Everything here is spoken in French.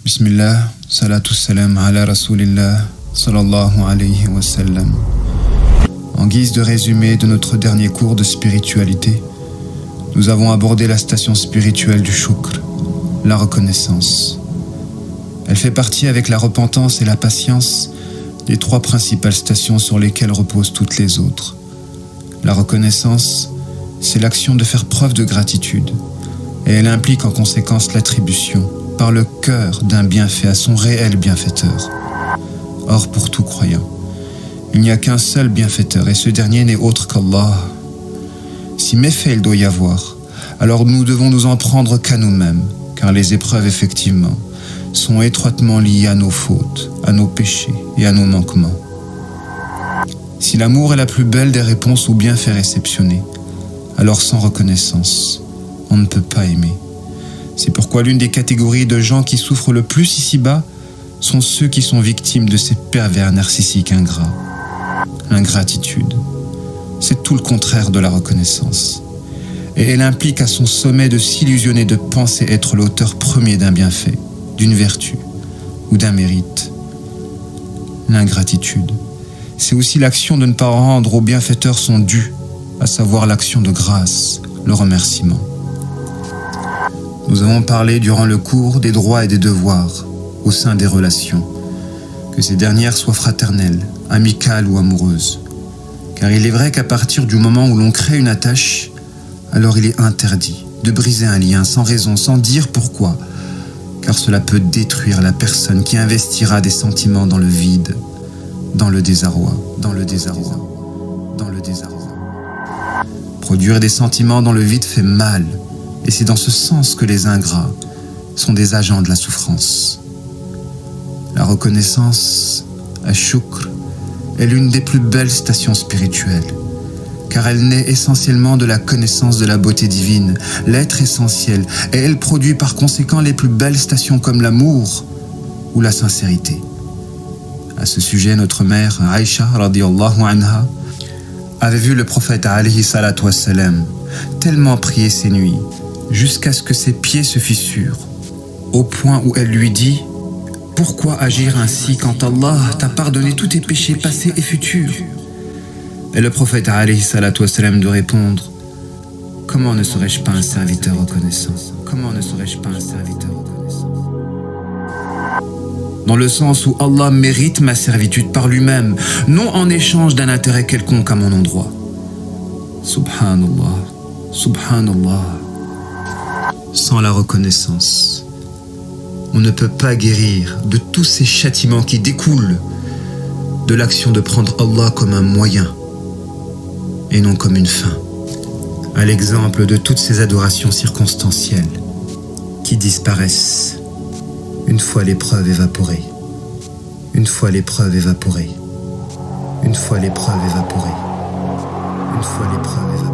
Bismillah, salatu salam ala rasulillah, sallallahu alayhi wa sallam. En guise de résumé de notre dernier cours de spiritualité, nous avons abordé la station spirituelle du shukr, la reconnaissance. Elle fait partie avec la repentance et la patience des trois principales stations sur lesquelles reposent toutes les autres. La reconnaissance, c'est l'action de faire preuve de gratitude, et elle implique en conséquence l'attribution par le cœur d'un bienfait à son réel bienfaiteur. Or, pour tout croyant, il n'y a qu'un seul bienfaiteur, et ce dernier n'est autre qu'Allah. Si méfait il doit y avoir, alors nous devons nous en prendre qu'à nous-mêmes, car les épreuves, effectivement, sont étroitement liées à nos fautes, à nos péchés et à nos manquements. Si l'amour est la plus belle des réponses aux bienfaits réceptionnés, alors sans reconnaissance, on ne peut pas aimer. C'est pourquoi l'une des catégories de gens qui souffrent le plus ici-bas sont ceux qui sont victimes de ces pervers narcissiques ingrats. L'ingratitude, c'est tout le contraire de la reconnaissance. Et elle implique à son sommet de s'illusionner de penser être l'auteur premier d'un bienfait, d'une vertu ou d'un mérite. L'ingratitude, c'est aussi l'action de ne pas rendre au bienfaiteur son dû, à savoir l'action de grâce, le remerciement. Nous avons parlé durant le cours des droits et des devoirs au sein des relations, que ces dernières soient fraternelles, amicales ou amoureuses. Car il est vrai qu'à partir du moment où l'on crée une attache, alors il est interdit de briser un lien sans raison, sans dire pourquoi, car cela peut détruire la personne qui investira des sentiments dans le vide, dans le désarroi, dans le désarroi, dans le désarroi. Produire des sentiments dans le vide fait mal, et c'est dans ce sens que les ingrats sont des agents de la souffrance. La reconnaissance, ash-shukr, est l'une des plus belles stations spirituelles, car elle naît essentiellement de la connaissance de la beauté divine, l'être essentiel, et elle produit par conséquent les plus belles stations comme l'amour ou la sincérité. À ce sujet, notre mère, Aïcha, radiyallahu anha, avait vu le prophète, alayhi salatu wassalam, tellement prier ses nuits, jusqu'à ce que ses pieds se fissurent, au point où elle lui dit « Pourquoi agir ainsi quand Allah t'a pardonné tous tes péchés passés et futurs ?» Et le prophète alayhi salatu wassalam de répondre « Comment ne serais-je pas un serviteur reconnaissant ? Comment ne serais-je pas un serviteur reconnaissant ?» Dans le sens où Allah mérite ma servitude par lui-même, non en échange d'un intérêt quelconque à mon endroit. Subhanallah, subhanallah. Sans la reconnaissance, on ne peut pas guérir de tous ces châtiments qui découlent de l'action de prendre Allah comme un moyen et non comme une fin, à l'exemple de toutes ces adorations circonstancielles qui disparaissent une fois l'épreuve évaporée, une fois l'épreuve évaporée, une fois l'épreuve évaporée, une fois l'épreuve évaporée.